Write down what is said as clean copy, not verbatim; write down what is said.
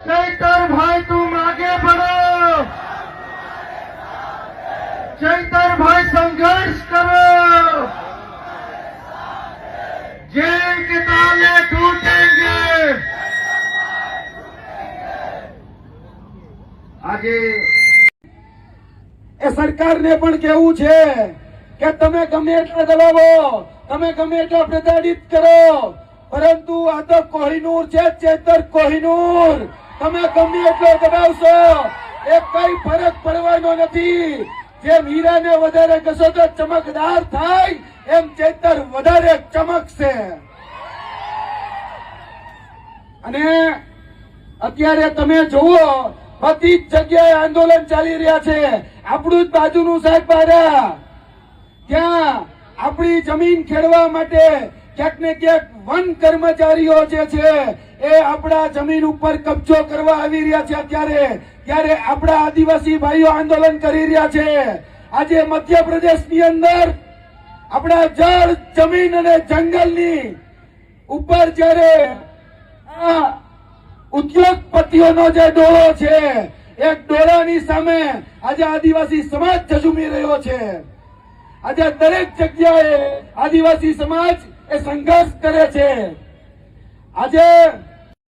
चैतर भाई तुम आगे बढ़ो, चैतर भाई संघर्ष करो, जेल के ताले टूटेंगे। આજે એ સરકારને પણ કહેવું છે કે તમે ગમે એટલા દબાવો, તમે ગમે એટલા પ્રતાડિત કરો, પરંતુ આ તો કોહિનૂર છે, ચેતર કોહિનૂર. તમે ગમે એટલો દબાવશો એ કઈ ફરક પડવાનો નથી. જેમ હીરાને વધારે ઘસો તો ચમકદાર થાય, એમ ચેતર વધારે ચમકશે. અને અત્યારે તમે જુઓ, બધી જ જગ્યાએ આંદોલન ચાલી રહ્યા છે. આપણું જ બાજુનું સાગબારા, ત્યાં આપણી જમીન ખેડવા માટે ક્યાંક ને ક્યાંક વન કર્મચારીઓ જે છે એ આપણા જમીન ઉપર કબજો કરવા આવી રહ્યા છે. ત્યારે આપણા આદિવાસી ભાઈઓ આંદોલન કરી રહ્યા છે. આજે મધ્યપ્રદેશની અંદર આપણા જળ, જમીન અને જંગલની ઉપર જ્યારે આ ઉદ્યોગપતિઓનો જે ડોળો છે, એક ડોળાની સામે આજે આદિવાસી સમાજ ઝઝૂમી રહ્યો છે. આજે દરેક જગ્યાએ આદિવાસી સમાજ એ સંઘર્ષ કરે છે. આજે